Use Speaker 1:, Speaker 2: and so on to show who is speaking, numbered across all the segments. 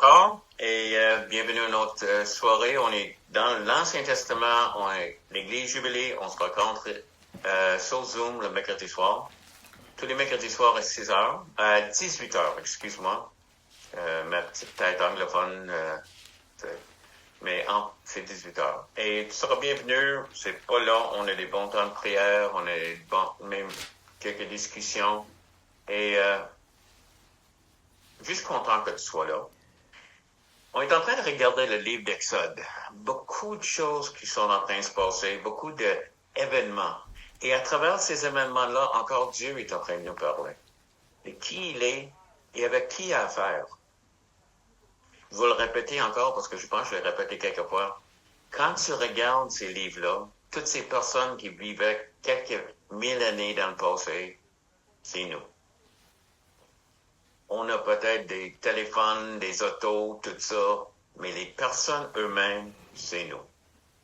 Speaker 1: encore et bienvenue à notre soirée. On est dans l'Ancien Testament, on est l'Église Jubilée, on se rencontre sur Zoom le mercredi soir. Tous les mercredis soirs à 6h, à 18h, excuse-moi. Ma petite tête anglophone, mais c'est 18h. Et tu seras bienvenu, c'est pas long, on a des bons temps de prière, on a même quelques discussions. Et juste content que tu sois là. On est en train de regarder le livre d'Exode. Beaucoup de choses qui sont en train de se passer, beaucoup d'événements. Et à travers ces événements-là, encore Dieu est en train de nous parler. De qui il est et avec qui il a affaire. Je vais le répéter encore parce que je pense que je l'ai répété quelques fois. Quand tu regardes ces livres-là, toutes ces personnes qui vivaient quelques mille années dans le passé, c'est nous. On a peut-être des téléphones, des autos, tout ça, mais les personnes eux-mêmes, c'est nous.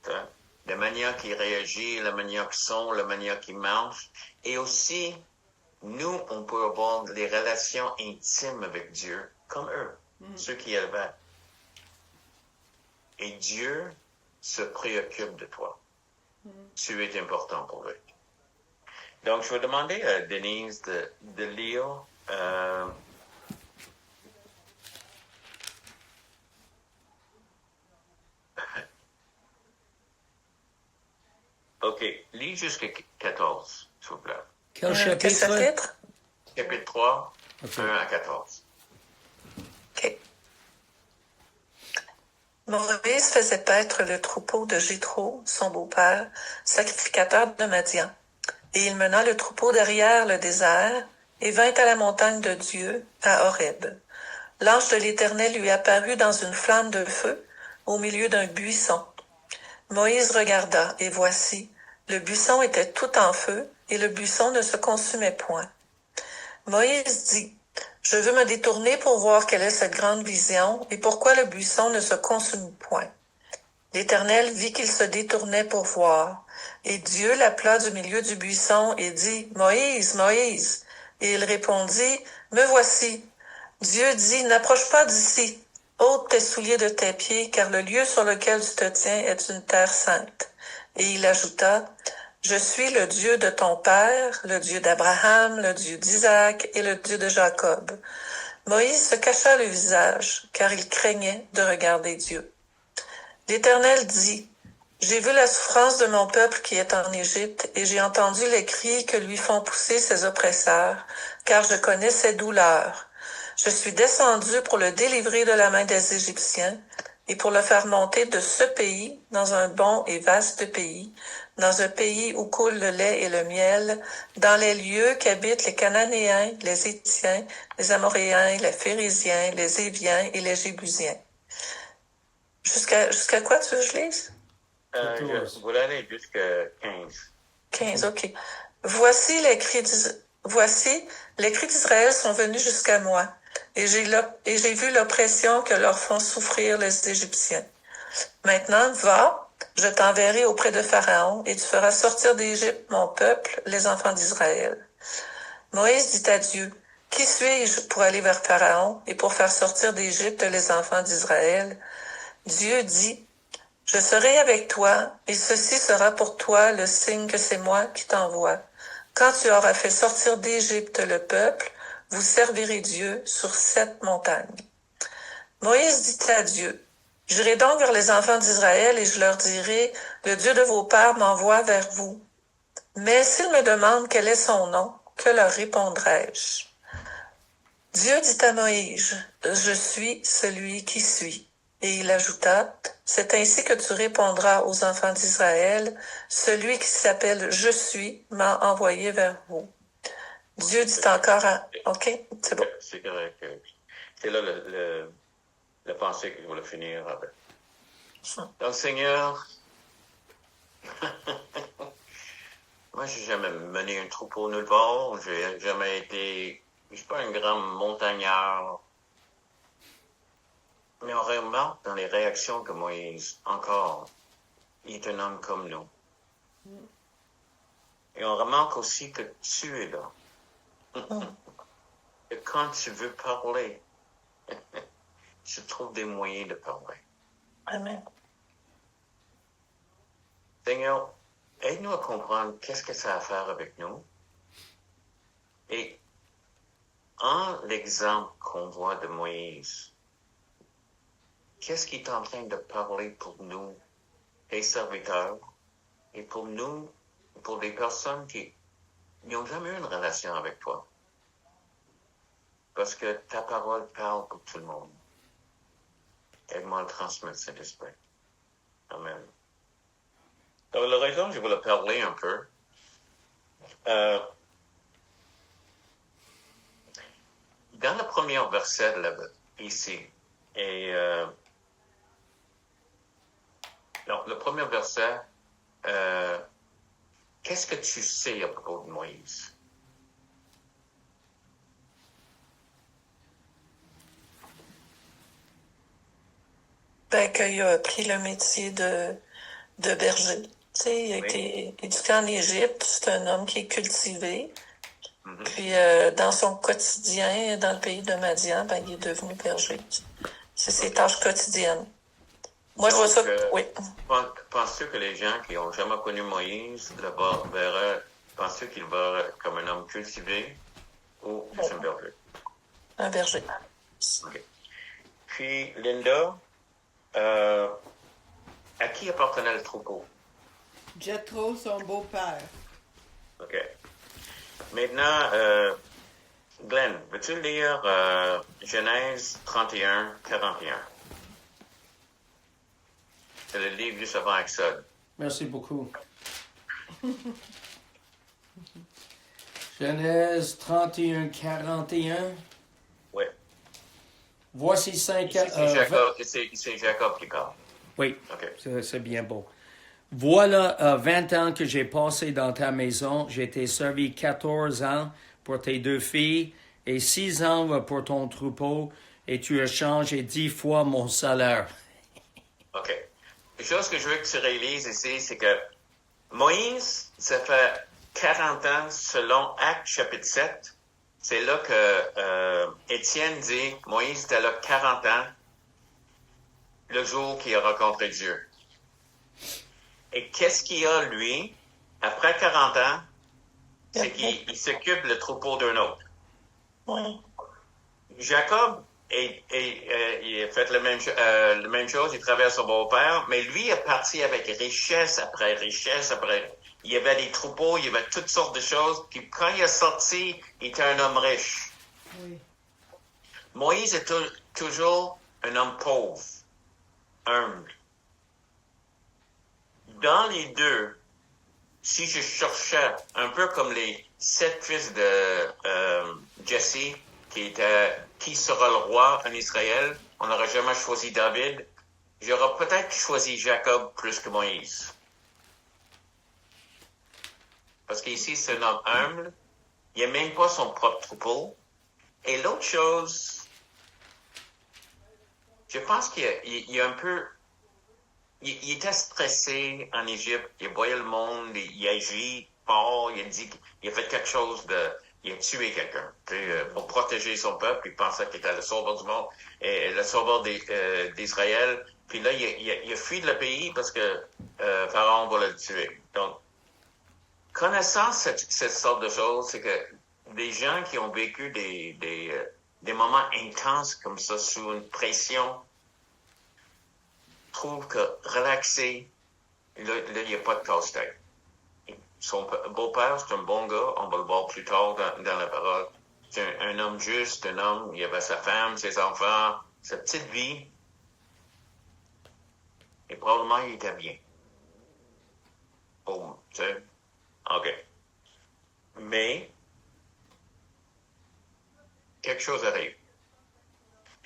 Speaker 1: Hein? La manière qu'ils réagissent, la manière qu'ils sont, la manière qu'ils marchent. Et aussi, nous, on peut avoir des relations intimes avec Dieu, comme eux, ceux qui élevaient. Et Dieu se préoccupe de toi. Tu es important pour lui. Donc, je vais demander à Denise de lire... OK. Lis jusqu'à 14, s'il vous plaît.
Speaker 2: Quel chapitre?
Speaker 1: Chapitre 3, okay. 1 à 14.
Speaker 3: OK. Moïse faisait paître le troupeau de Jéthro, son beau-père, sacrificateur de Madian. Et il mena le troupeau derrière le désert et vint à la montagne de Dieu, à Horeb. L'ange de l'Éternel lui apparut dans une flamme de feu au milieu d'un buisson. Moïse regarda, et voici, le buisson était tout en feu, et le buisson ne se consumait point. Moïse dit, « Je veux me détourner pour voir quelle est cette grande vision, et pourquoi le buisson ne se consume point. » L'Éternel vit qu'il se détournait pour voir, et Dieu l'appela du milieu du buisson et dit, « Moïse, Moïse !» Et il répondit, « Me voici. » Dieu dit, « N'approche pas d'ici. » Ôte tes souliers de tes pieds, car le lieu sur lequel tu te tiens est une terre sainte. Et il ajouta, je suis le Dieu de ton père, le Dieu d'Abraham, le Dieu d'Isaac et le Dieu de Jacob. Moïse se cacha le visage, car il craignait de regarder Dieu. L'Éternel dit, j'ai vu la souffrance de mon peuple qui est en Égypte, et j'ai entendu les cris que lui font pousser ses oppresseurs, car je connais ses douleurs. Je suis descendu pour le délivrer de la main des Égyptiens et pour le faire monter de ce pays dans un bon et vaste pays, dans un pays où coule le lait et le miel, dans les lieux qu'habitent les Cananéens, les Héthiens, les Amoréens, les Phérésiens, les Éviens et les Jébusiens. Jusqu'à quoi tu veux que je lise?
Speaker 1: Je voulais aller jusqu'à 15.
Speaker 3: 15, OK. Voici, les cris d'Israël sont venus jusqu'à moi. Et j'ai vu l'oppression que leur font souffrir les Égyptiens. Maintenant, va, je t'enverrai auprès de Pharaon, et tu feras sortir d'Égypte mon peuple, les enfants d'Israël. Moïse dit à Dieu, qui suis-je pour aller vers Pharaon et pour faire sortir d'Égypte les enfants d'Israël? Dieu dit, je serai avec toi, et ceci sera pour toi le signe que c'est moi qui t'envoie. Quand tu auras fait sortir d'Égypte le peuple, vous servirez Dieu sur cette montagne. Moïse dit à Dieu, j'irai donc vers les enfants d'Israël et je leur dirai, le Dieu de vos pères m'envoie vers vous. Mais s'ils me demandent quel est son nom, que leur répondrai-je? Dieu dit à Moïse, je suis celui qui suis. Et il ajouta, c'est ainsi que tu répondras aux enfants d'Israël, celui qui s'appelle Je suis m'a envoyé vers vous. Dieu dit encore à... OK, c'est bon.
Speaker 1: C'est correct. C'est là le pensée que je voulais finir avec. Donc, Seigneur, moi, j'ai jamais mené un troupeau nulle part. J'ai jamais été... Je suis pas un grand montagnard. Mais on remarque dans les réactions que Moïse, encore, il est un homme comme nous. Et on remarque aussi que tu es là. Et quand tu veux parler, tu trouves des moyens de parler.
Speaker 3: Amen.
Speaker 1: Seigneur, aide-nous à comprendre qu'est-ce que ça a à faire avec nous. Et en l'exemple qu'on voit de Moïse, qu'est-ce qu'il est en train de parler pour nous, tes serviteurs, et pour nous, pour des personnes qui n'ont jamais eu une relation avec toi? Parce que ta parole parle pour tout le monde. Aide-moi à le transmettre, Saint-Esprit. Amen. Donc, la raison, je voulais parler un peu. Dans le premier verset, là, ici, et donc, le premier verset, qu'est-ce que tu sais à propos de Moïse?
Speaker 3: Ben, qu'il a pris le métier de berger. Tu sais, il a été éduqué en Égypte, c'est un homme qui est cultivé. Mm-hmm. Puis, dans son quotidien, dans le pays de Madian, ben, il est devenu berger. C'est ses tâches quotidiennes. Moi, donc, je vois ça. Oui.
Speaker 1: Penses-tu que les gens qui n'ont jamais connu Moïse verraient, penses-tu qu'il verra comme un homme cultivé ou juste un berger?
Speaker 3: Un berger.
Speaker 1: OK. Puis, Linda, à qui appartenait le troupeau?
Speaker 2: Jethro, son beau-père.
Speaker 1: OK. Maintenant, Glenn, veux-tu lire Genèse 31, 41? C'est le livre juste avant Exode.
Speaker 4: Merci beaucoup. Genèse 31, 41.
Speaker 1: Oui.
Speaker 4: Voici 5...
Speaker 1: C'est Jacob qui parle.
Speaker 4: Oui,
Speaker 1: okay.
Speaker 4: C'est bien beau. Voilà 20 ans que j'ai passé dans ta maison. J'ai été servi 14 ans pour tes 2 filles et 6 ans pour ton troupeau et tu as changé 10 fois mon salaire.
Speaker 1: OK. La chose que je veux que tu réalises ici, c'est que Moïse, ça fait 40 ans selon Actes chapitre 7. C'est là que Étienne dit, Moïse était là 40 ans, le jour qu'il a rencontré Dieu. Et qu'est-ce qu'il a, lui, après 40 ans? C'est qu'il s'occupe le troupeau d'un autre.
Speaker 3: Oui.
Speaker 1: Jacob, il a fait la même chose, il travaille à son beau-père, mais lui est parti avec richesse après richesse après. Il y avait des troupeaux, il y avait toutes sortes de choses. Puis quand il est sorti, il était un homme riche.
Speaker 2: Oui.
Speaker 1: Moïse est toujours un homme pauvre, humble. Dans les deux, si je cherchais, un peu comme les 7 fils de Jesse, qui sera le roi en Israël, on n'aurait jamais choisi David, j'aurais peut-être choisi Jacob plus que Moïse. Parce qu'ici, c'est un homme humble, il n'a même pas son propre troupeau. Et l'autre chose, je pense qu'il y a un peu... Il était stressé en Égypte, il voyait le monde, il agit fort, il a dit qu'il a fait quelque chose il a tué quelqu'un pour protéger son peuple, il pensait qu'il était le sauveur du monde et le sauveur d'Israël. Puis là, il a fui le pays parce que Pharaon va le tuer. Donc, connaissant cette sorte de choses, c'est que des gens qui ont vécu des moments intenses comme ça, sous une pression, trouvent que relaxer, là, il n'y a pas de casse-tête. Son beau-père, c'est un bon gars, on va le voir plus tard dans la parole. C'est un homme juste, un homme, il avait sa femme, ses enfants, sa petite vie. Et probablement, il était bien. Boum, tu sais. OK. Mais, quelque chose arrive.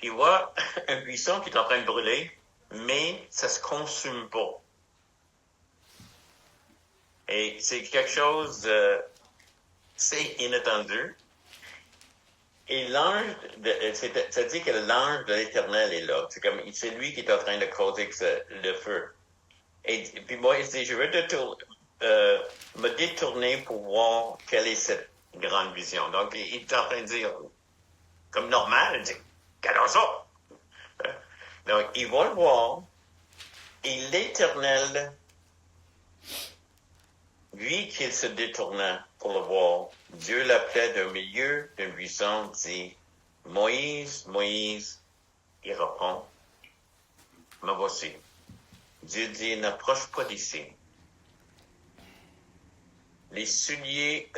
Speaker 1: Il voit un buisson qui est en train de brûler, mais ça se consume pas. Et c'est quelque chose, c'est inattendu. Et l'ange, ça dit que l'ange de l'Éternel est là. C'est lui qui est en train de causer le feu. Et puis moi, il dit, je veux me détourner pour voir quelle est cette grande vision. Donc, il est en train de dire, comme normal, il dit, regardons ça. Donc, il va le voir, et l'Éternel, lui qu'il se détourna pour le voir, Dieu l'appelait d'un milieu d'un buisson, dit, Moïse, Moïse, il répond, me voici. Dieu dit, n'approche pas d'ici. Les souliers,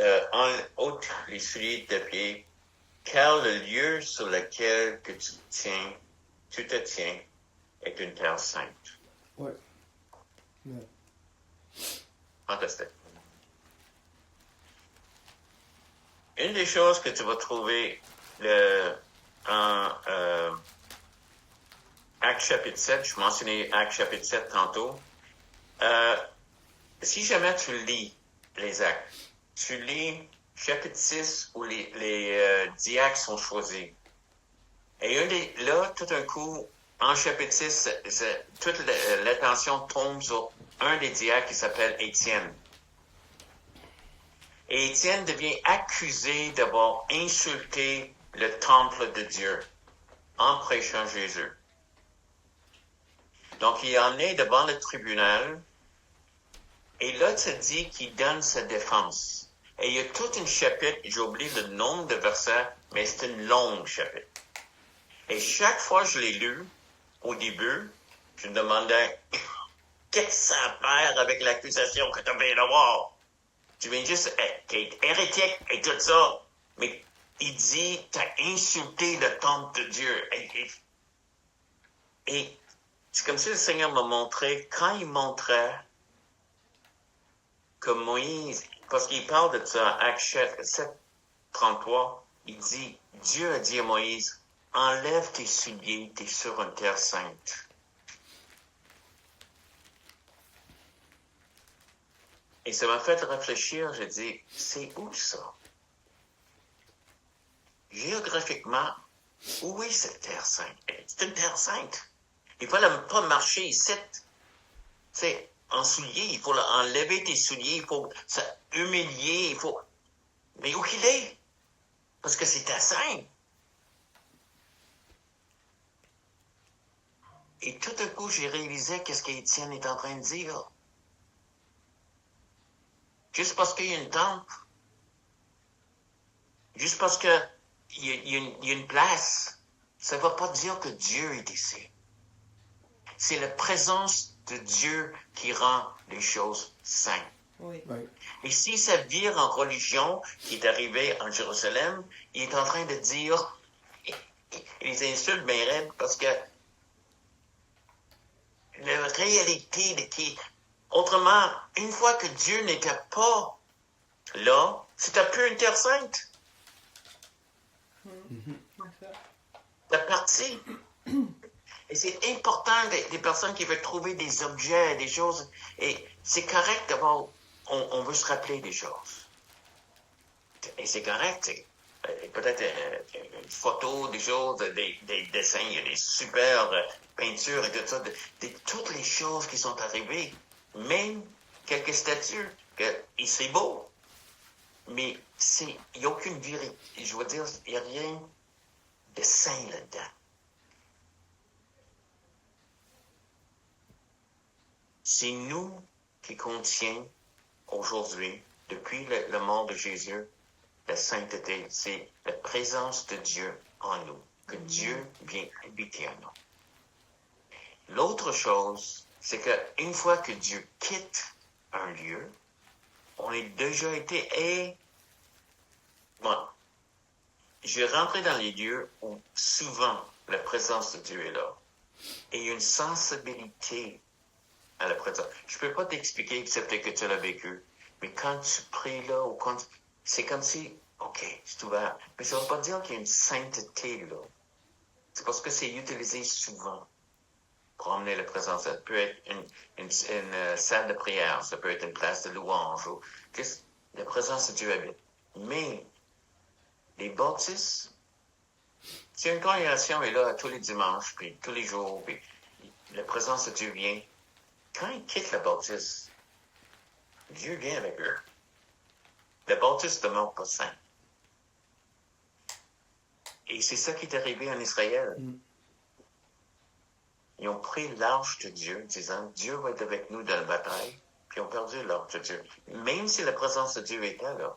Speaker 1: ôte les souliers de tes pieds, car le lieu sur lequel que tu te tiens, est une terre sainte.
Speaker 4: Ouais. Ouais.
Speaker 1: Fantastique. Une des choses que tu vas trouver en Actes chapitre 7, je mentionnais Actes chapitre 7 tantôt, si jamais tu lis les Actes, tu lis chapitre 6 où les diacres sont choisis. Et là, tout d'un coup, en chapitre 6, toute l'attention tombe sur un des diacres qui s'appelle Étienne. Et Étienne devient accusé d'avoir insulté le temple de Dieu en prêchant Jésus. Donc, il est emmené devant le tribunal et là, tu dit qu'il donne sa défense. Et il y a tout un chapitre, j'oublie le nombre de versets, mais c'est une longue chapitre. Et chaque fois que je l'ai lu, au début, je me demandais, qu'est-ce que ça a à faire avec l'accusation que tu viens d'avoir? Tu viens juste être hérétique et tout ça. Mais il dit, tu as insulté le temple de Dieu. Et c'est comme si le Seigneur m'a montré, quand il montrait que Moïse, parce qu'il parle de ça, Actes 7, 33, il dit, Dieu a dit à Moïse, enlève tes souliers, t'es sur une terre sainte. Et ça m'a fait réfléchir, j'ai dit, c'est où ça? Géographiquement, où est cette terre sainte? C'est une terre sainte. Il ne fallait pas marcher ici. C'est en souliers, il faut enlever tes souliers, il faut humilier, il faut... Mais où qu'il est? Parce que c'est ta sainte. Et tout à coup, j'ai réalisé qu'est-ce qu'Étienne est en train de dire. Juste parce qu'il y a une tente, juste parce qu'il y a une place, ça ne va pas dire que Dieu est ici. C'est la présence de Dieu qui rend les choses saintes.
Speaker 2: Oui.
Speaker 4: Ouais.
Speaker 1: Et si ça vire en religion, qui est arrivé en Jérusalem, il est en train de dire, les insultes bien raides, parce que la réalité de qui... Autrement, une fois que Dieu n'était pas là, c'était plus une terre sainte. C'est parti. Et c'est important des personnes qui veulent trouver des objets, des choses. Et c'est correct d'avoir... On veut se rappeler des choses. Et c'est correct. Peut-être une photo, des choses, des dessins, il y a des super peintures et tout ça, de toutes les choses qui sont arrivées. Même quelques statues, c'est beau. Mais il n'y a aucune vérité. Je veux dire, il n'y a rien de saint là-dedans. C'est nous qui contient aujourd'hui, depuis le mort de Jésus, la sainteté. C'est la présence de Dieu en nous, que Dieu vient habiter en nous. L'autre chose, c'est qu'une fois que Dieu quitte un lieu, on a déjà été... Bon, j'ai rentré dans les lieux où souvent la présence de Dieu est là. Et il y a une sensibilité à la présence. Je ne peux pas t'expliquer, excepté que tu l'as vécu. Mais quand tu pries là, ou quand c'est comme si, OK, c'est ouvert. Mais ça ne veut pas dire qu'il y a une sainteté là. C'est parce que c'est utilisé souvent pour emmener la présence. Ça peut être une salle de prière, ça peut être une place de louange. La présence de Dieu habite. Mais les baptistes, si une congrégation est là tous les dimanches, puis tous les jours, puis la présence de Dieu vient, quand ils quittent le baptiste, Dieu vient avec eux. Le baptiste ne demeure pas saint. Et c'est ça qui est arrivé en Israël. Ils ont pris l'arche de Dieu, disant, Dieu va être avec nous dans la bataille, puis ils ont perdu l'arche de Dieu. Même si la présence de Dieu était là,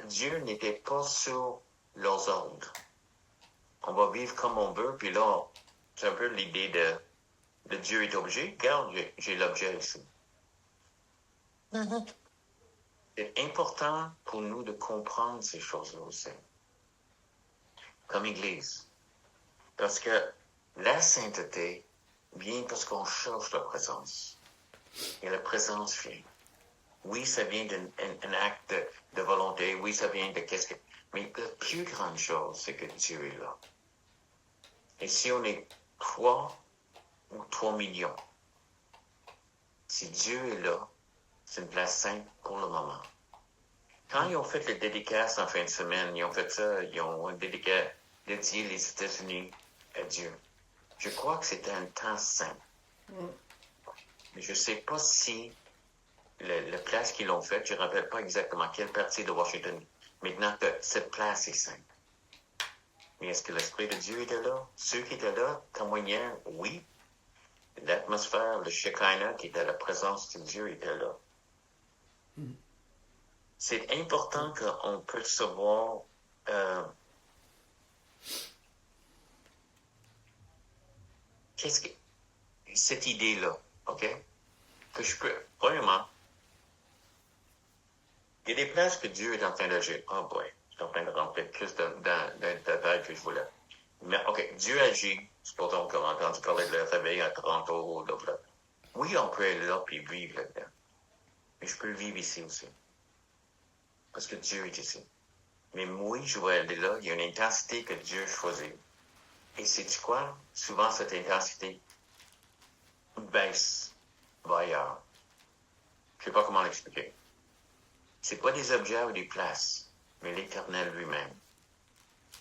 Speaker 1: Dieu n'était pas sur leurs ordres. On va vivre comme on veut, puis là, c'est un peu l'idée de Dieu est obligé. Regarde, j'ai l'objet ici.
Speaker 3: Mhm.
Speaker 1: C'est important pour nous de comprendre ces choses-là aussi, comme Église. Parce que la sainteté vient parce qu'on cherche la présence. Et la présence vient. Oui, ça vient d'un acte de volonté. Oui, ça vient de qu'est-ce que... Mais la plus grande chose, c'est que Dieu est là. Et si on est 3 ou 3 millions, si Dieu est là, c'est une place sainte pour le moment. Quand ils ont fait le dédicace en fin de semaine, ils ont fait ça, ils ont dédié les États-Unis à Dieu. Je crois que c'était un temps saint. Mais je ne sais pas si la place qu'ils l'ont faite, je ne me rappelle pas exactement quelle partie de Washington, maintenant que cette place est sainte. Mais est-ce que l'Esprit de Dieu était là? Ceux qui étaient là témoignaient, oui. L'atmosphère, le Shekinah, qui était la présence de Dieu, était là. C'est important qu'on puisse savoir qu'est-ce que cette idée-là, OK? Que je peux, premièrement, il y a des places que Dieu est en train d'agir. Oh boy, je suis en train de rentrer plus de détails que je voulais. Mais OK, Dieu agit, supposons qu'on a entendu parler de le réveil à Toronto, là. Oui, on peut aller là et vivre là-dedans. Mais je peux le vivre ici aussi. Parce que Dieu est ici. Mais oui, je vais aller là, il y a une intensité que Dieu choisit. Et sais-tu quoi? Souvent, cette intensité baisse, va ailleurs. Je ne sais pas comment l'expliquer. C'est pas des objets ou des places, mais l'Éternel lui-même,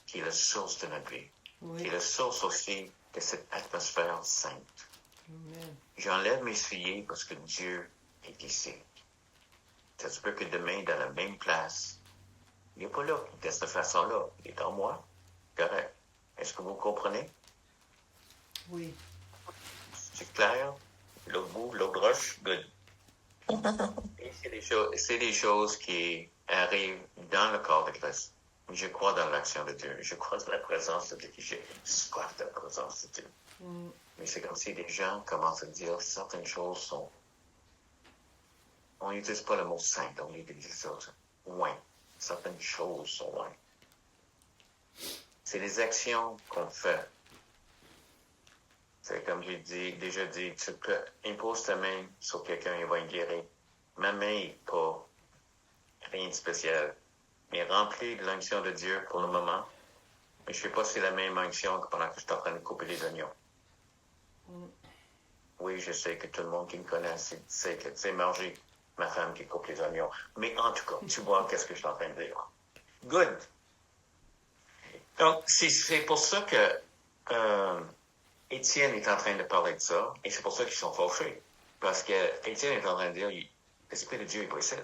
Speaker 1: qui est la source de notre vie, qui est la source aussi de cette atmosphère sainte.
Speaker 2: Amen.
Speaker 1: J'enlève mes souliers parce que Dieu est ici. Ça se peut que demain, dans la même place, il n'est pas là, de cette façon-là. Il est en moi. Correct. Est-ce que vous comprenez?
Speaker 2: Oui.
Speaker 1: C'est clair? L'autre bout, l'autre roche, good. Et c'est des choses qui arrivent dans le corps de Christ. Je crois dans l'action de Dieu. Je crois dans la présence de Dieu. J'ai soif de la présence de Dieu. Mais c'est comme si des gens commencent à dire certaines choses sont... On n'utilise pas le mot saint, on utilise ça. Loin. Certaines choses sont loin. C'est les actions qu'on fait. C'est comme j'ai déjà dit, tu peux impose ta main sur quelqu'un, il va être guéri. Ma main n'est pas rien de spécial, mais remplie de l'onction de Dieu pour le moment. Mais je ne sais pas si c'est la même onction que pendant que je suis en train de couper les oignons. Oui, je sais que tout le monde qui me connaît sait que c'est Margie, ma femme, qui coupe les oignons. Mais en tout cas, tu vois qu'est-ce que je suis en train de dire. Good. Donc, c'est pour ça que Étienne est en train de parler de ça, et c'est pour ça qu'ils sont fâchés. Parce que Étienne est en train de dire, l'Esprit de Dieu n'est pas ici.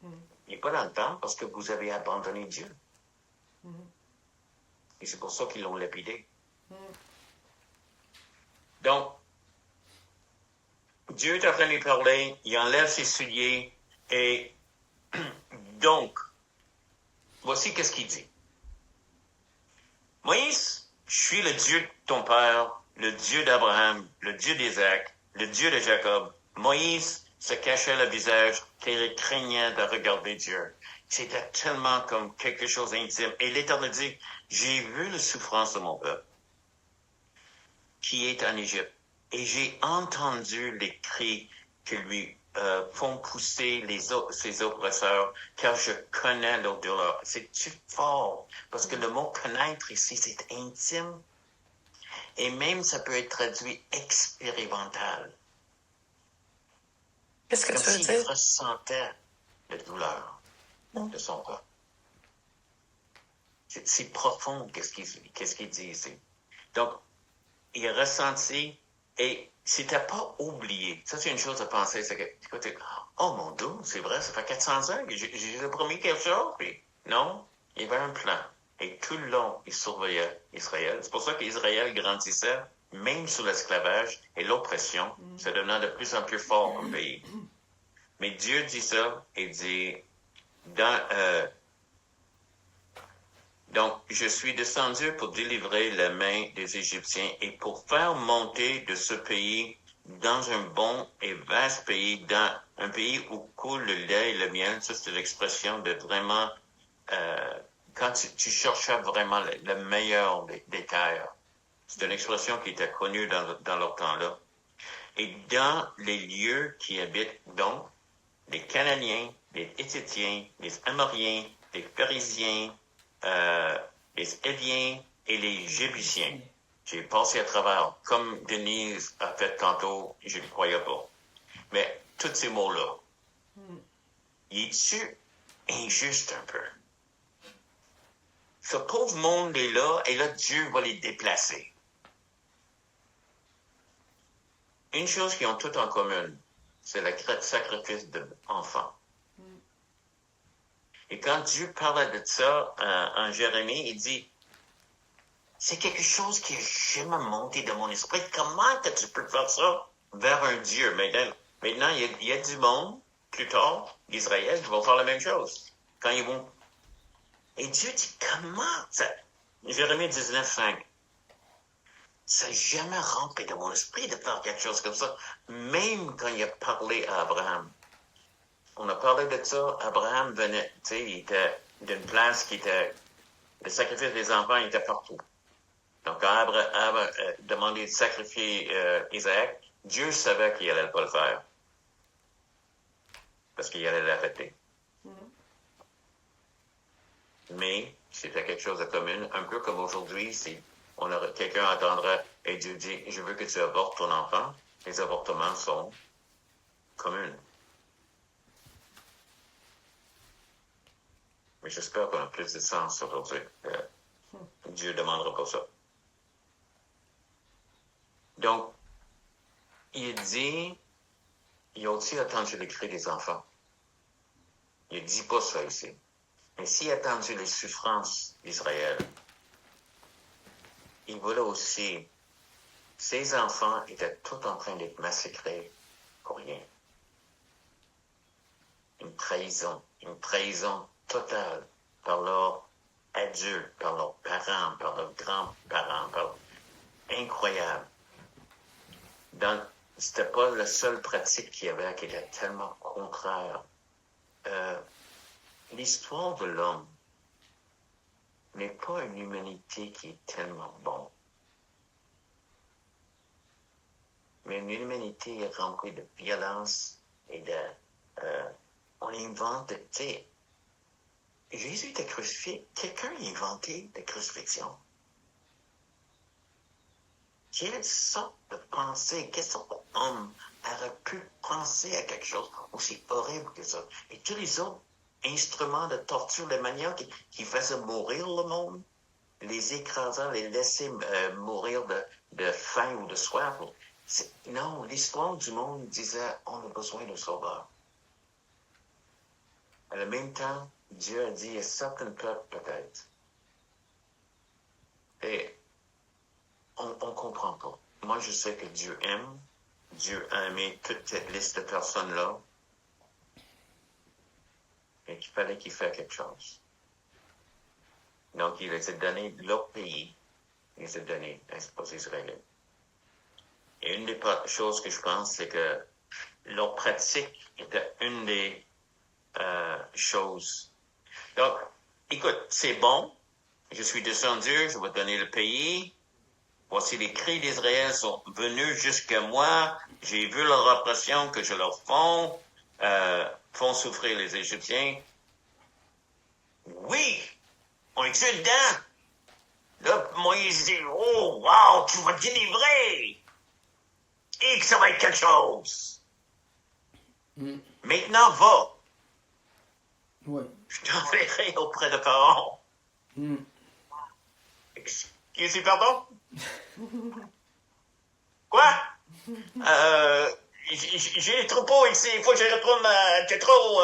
Speaker 1: Il n'est pas dans le temps parce que vous avez abandonné Dieu. Et c'est pour ça qu'ils l'ont lapidé. Donc, Dieu est en train de lui parler, il enlève ses souliers, et donc, voici qu'est-ce qu'il dit. Moïse, je suis le Dieu de ton père, le Dieu d'Abraham, le Dieu d'Isaac, le Dieu de Jacob. Moïse se cachait le visage car il craignait de regarder Dieu. C'était tellement comme quelque chose d'intime. Et l'Éternel dit, j'ai vu la souffrance de mon peuple qui est en Égypte. Et j'ai entendu les cris que lui font pousser ses oppresseurs, car je connais leur douleur. C'est fort, parce que le mot connaître ici, c'est intime. Et même, ça peut être traduit expérimental.
Speaker 3: Qu'est-ce que
Speaker 1: comme
Speaker 3: tu veux
Speaker 1: s'il
Speaker 3: dire?
Speaker 1: ressentait la douleur de son corps. C'est profond, qu'est-ce qu'il dit ici. Donc, il ressentit, et c'était pas oublié. Ça, c'est une chose à penser, c'est que, écoutez, oh mon Dieu, c'est vrai, ça fait 400 ans que j'ai promis quelque chose, puis non, il y avait un plan. Et tout le long, il surveillait Israël. C'est pour ça qu'Israël grandissait, même sous l'esclavage et l'oppression. Ça devenait de plus en plus fort comme pays. Mais Dieu dit ça et dit, donc, je suis descendu pour délivrer la main des Égyptiens et pour faire monter de ce pays dans un bon et vaste pays, dans un pays où coule le lait et le miel. Ça, c'est l'expression de vraiment, quand tu cherchais vraiment le meilleur des terres. C'est une expression qui était connue dans leur temps-là. Et dans les lieux qui habitent, donc, les Cananéens, les Héthiens, les Amoriens, les Périsiens, les Héviens et les Jébusiens. J'ai passé à travers, comme Denise a fait tantôt, je ne croyais pas. Mais tous ces mots-là, il est-tu injuste un peu? Ce pauvre monde est là, et là, Dieu va les déplacer. Une chose qu'ils ont toutes en commun, c'est le sacrifice d'enfants. Et quand Dieu parlait de ça en Jérémie, il dit, c'est quelque chose qui est jamais monté dans mon esprit. Comment que tu peux faire ça vers un Dieu? Maintenant il y a du monde, plus tard, d'Israël, qui vont faire la même chose. Quand ils vont... Et Dieu dit, comment ça? Jérémie 19:5. Ça n'a jamais rentré dans mon esprit de faire quelque chose comme ça, même quand il a parlé à Abraham. On a parlé de ça, Abraham venait, tu sais, il était d'une place qui était, le sacrifice des enfants était partout. Donc, quand Abraham a demandé de sacrifier Isaac, Dieu savait qu'il n'allait pas le faire. Parce qu'il allait l'arrêter. Mais, c'était quelque chose de commun, un peu comme aujourd'hui, si quelqu'un entendrait et Dieu dit, je veux que tu avortes ton enfant, les avortements sont communs. Mais j'espère qu'on a plus de sens aujourd'hui. Dieu ne demandera pas ça. Donc, il dit, il a aussi attendu les cris des enfants. Il ne dit pas ça ici. Mais s'il a attendu les souffrances d'Israël, il voulait aussi, ses enfants étaient tous en train d'être massacrés pour rien. Une trahison totale par leurs adultes, par leurs parents, par leurs grands-parents, incroyable. C'était pas la seule pratique qu'il y avait qui était tellement contraire. L'histoire de l'homme n'est pas une humanité qui est tellement bonne. Mais une humanité remplie de violence et on invente, tu sais, Jésus était crucifié. Quelqu'un a inventé la crucifixion. Quelle sorte de pensée, quelle sorte d'homme aurait pu penser à quelque chose aussi horrible que ça? Et tous les autres instruments de torture, les manières qui faisaient mourir le monde, les écrasant, les laisser mourir de faim ou de soif. Non, l'histoire du monde disait, on a besoin de sauveur. À le même temps, Dieu a dit, il y a certains peuples peut-être. Et on ne comprend pas. Moi, je sais que Dieu aime. Dieu a aimé toute cette liste de personnes-là. Et qu'il fallait qu'il fasse quelque chose. Donc, il les a donné leur pays. Il les a donné aux Israéliens. Et une des choses que je pense, c'est que leur pratique était une des choses. Donc, écoute, c'est bon. Je suis descendu, je vais te donner le pays. Voici les cris d'Israël sont venus jusqu'à moi. J'ai vu leur oppression que je leur font souffrir les Égyptiens. Oui, on est dedans. Là, Moïse dit, oh, wow, tu vas délivrer. Et que ça va être quelque chose. Maintenant, va.
Speaker 4: Oui.
Speaker 1: Je t'enverrai auprès de Pharaon. Excusez, pardon? Quoi? J'ai les troupeaux ici, il faut que je retourne à Tétro.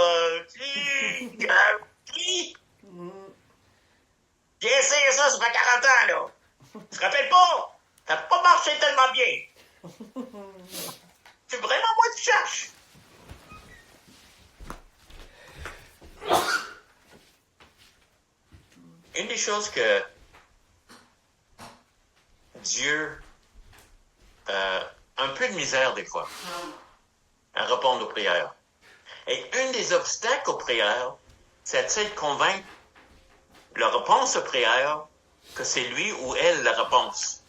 Speaker 1: J'ai essayé ça fait 40 ans, là. Tu te rappelles pas? Ça n'a pas marché tellement bien. C'est vraiment moi qui cherche. Une des choses que Dieu a un peu de misère des fois à répondre aux prières. Et un des obstacles aux prières, c'est d'essayer de convaincre la réponse aux prières que c'est lui ou elle la réponse.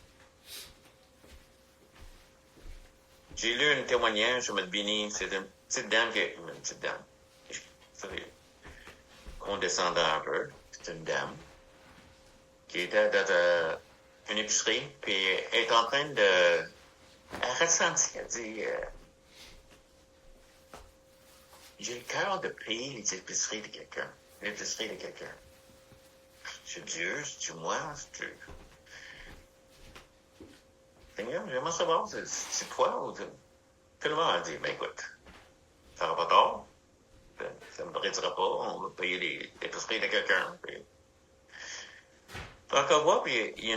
Speaker 1: J'ai lu un témoignage, je me bénis, c'est une petite dame une petite dame, condescendant un peu, c'est une dame, qui était dans une épicerie, puis elle est en train de, elle ressentit, elle dit, j'ai le cœur de payer les épiceries de quelqu'un, l'épicerie de quelqu'un. C'est Dieu, c'est moi, c'est Seigneur, j'aimerais savoir, c'est toi ou tellement a dit, ben écoute, ça n'aura pas tort, ça ne me réduira pas, on va payer l'épicerie de quelqu'un. Donc on voit, puis il y a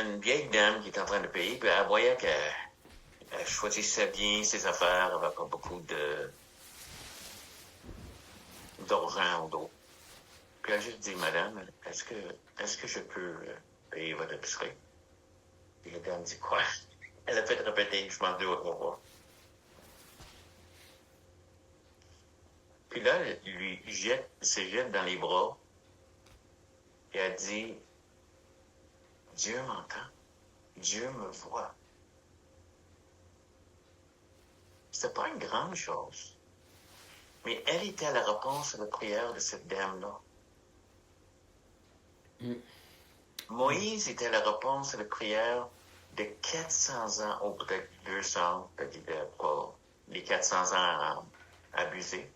Speaker 1: une vieille dame qui est en train de payer, puis elle voyait qu'elle choisissait bien ses affaires, elle n'avait pas beaucoup d'argent ou d'autres. Puis elle a juste dit, madame, est-ce que je peux payer votre épicerie? Et la dame dit quoi? Elle a fait répéter, je m'en dis autrefois. Puis là, elle lui se jette dans les bras et elle dit, Dieu m'entend, Dieu me voit. C'était pas une grande chose, mais elle était la réponse à la prière de cette dame-là. Moïse était la réponse à la prière de 400 ans, ou peut-être 200, peut-être pas les 400 ans abusés.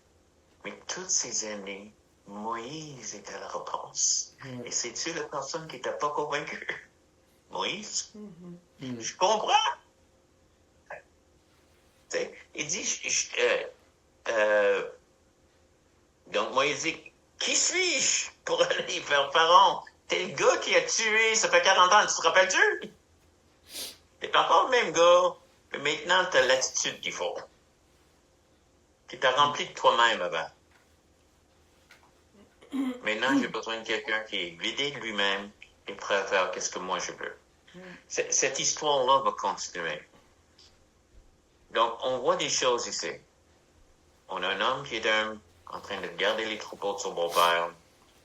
Speaker 1: Mais toutes ces années, Moïse était la réponse. Et c'est-tu la personne qui n'était pas convaincue? Moïse? Je comprends. T'sais, il dit, donc Moïse dit, qui suis-je pour aller faire Pharaon? T'es le gars qui a tué, ça fait 40 ans, tu te rappelles-tu? T'es encore le même gars, mais maintenant t'as l'attitude qu'il faut. Tu t'as rempli de toi-même avant. Maintenant, j'ai besoin de quelqu'un qui est vidé de lui-même et prêt à faire qu'est-ce que moi je veux. Cette histoire-là va continuer. Donc, on voit des choses ici. On a un homme qui est en train de garder les troupeaux de son beau-père.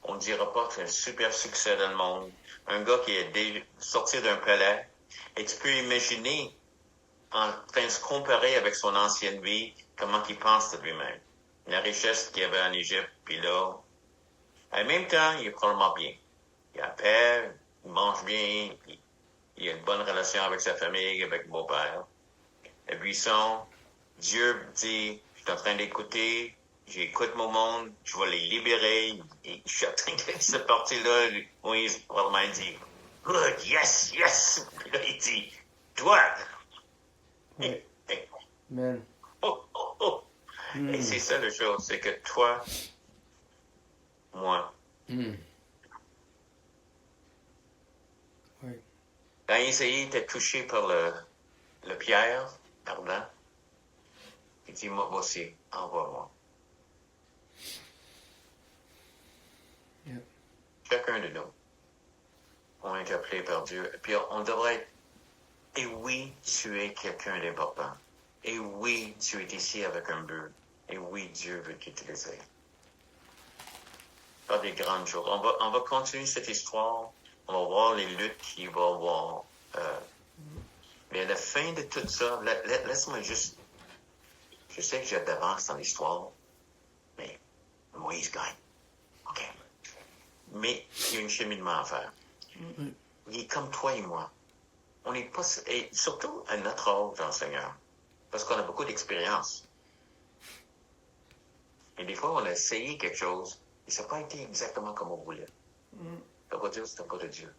Speaker 1: On ne dira pas que c'est un super succès dans le monde. Un gars qui est sorti d'un palais. Et tu peux imaginer, en train de se comparer avec son ancienne vie, comment il pense de lui-même. La richesse qu'il y avait en Égypte, puis là, en même temps, il est probablement bien. Il a paix, il mange bien, il a une bonne relation avec sa famille, avec le beau-père. Le buisson, Dieu dit, je suis en train d'écouter, j'écoute mon monde, je vais les libérer. Et je suis en train de cette partie-là, Moïse probablement dit, good, yes, yes. Puis là, il dit, toi.
Speaker 4: Oui. Amen.
Speaker 1: Oh, oh, oh. Et c'est ça la chose, c'est que toi, moi.
Speaker 4: Oui.
Speaker 1: Quand Isaïe était touché par le pierre ardent, il dit, moi voici, envoie-moi.
Speaker 4: Yeah.
Speaker 1: Chacun de nous, on est appelé par Dieu. Et puis on devrait être, et oui, tu es quelqu'un d'important. Et oui, tu es ici avec un but. Et oui, Dieu veut t'utiliser. Pas des grandes choses. On va continuer cette histoire. On va voir les luttes qu'il va y avoir. Mais à la fin de tout ça, laisse-moi juste... Je sais que j'ai d'avance dans l'histoire, mais Moïse gagne. OK. Mais il y a un cheminement à faire. Il est comme toi et moi. On n'est pas... Et surtout à notre âge, Seigneur, parce qu'on a beaucoup d'expérience. Et des fois, on a essayé quelque chose, et ça n'a pas été exactement comme on voulait. Ça veut dire que c'était pas de Dieu.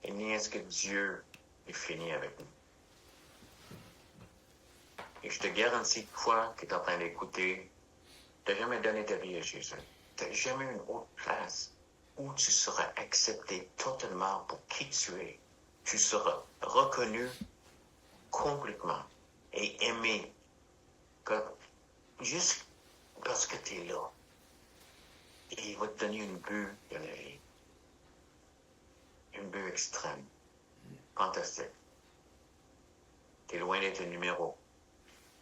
Speaker 1: Et ni est-ce que Dieu est fini avec nous. Et je te garantis, toi qui es en train d'écouter, tu n'as jamais donné ta vie à Jésus. Tu n'as jamais eu une autre place où tu seras accepté totalement pour qui tu es. Tu seras reconnu complètement et aimé juste parce que tu es là. Et il va te donner une bulle de la vie. Une bulle extrême. Fantastique. Tu es loin d'être un numéro.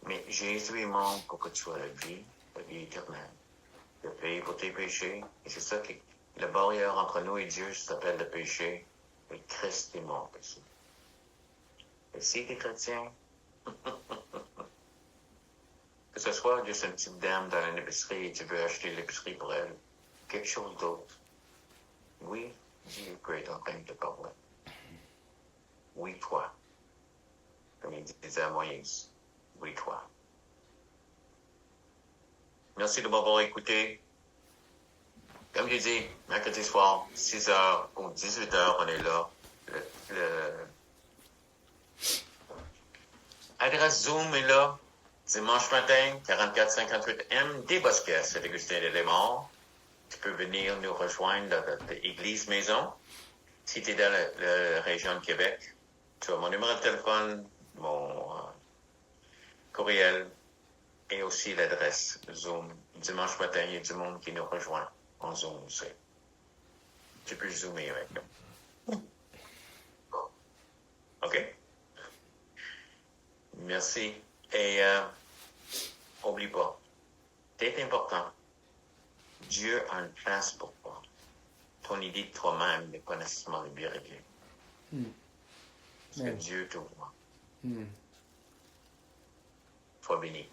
Speaker 1: Mais Jésus est mort pour que tu sois la vie éternelle. Il a payé pour tes péchés. Et c'est ça qui la barrière entre nous et Dieu s'appelle le péché. Et Christ est mort pour ça. Et si tu es chrétien, que ce soit juste une petite dame dans une épicerie et tu veux acheter l'épicerie pour elle, quelque chose d'autre. Oui, Dieu peut être en train de te parler. Oui, toi. Comme il disait à Moïse. Oui, toi. Merci de m'avoir écouté. Comme je dis, mercredi soir, 6h ou 18h, on est là. Adresse Zoom est là. Dimanche matin, 4458M, des Bosquets, c'est Augustin de Desmaures. Tu peux venir nous rejoindre dans l'église maison. Si tu es dans la région de Québec, tu as mon numéro de téléphone, mon courriel et aussi l'adresse Zoom. Dimanche matin, il y a du monde qui nous rejoint en Zoom aussi. Tu peux zoomer avec nous. OK? Merci. Et oublie pas, t'es important. Dieu a une place pour toi. Ton idée de toi-même n'est pas nécessairement bien réglée. Parce que Dieu te voit. Sois béni.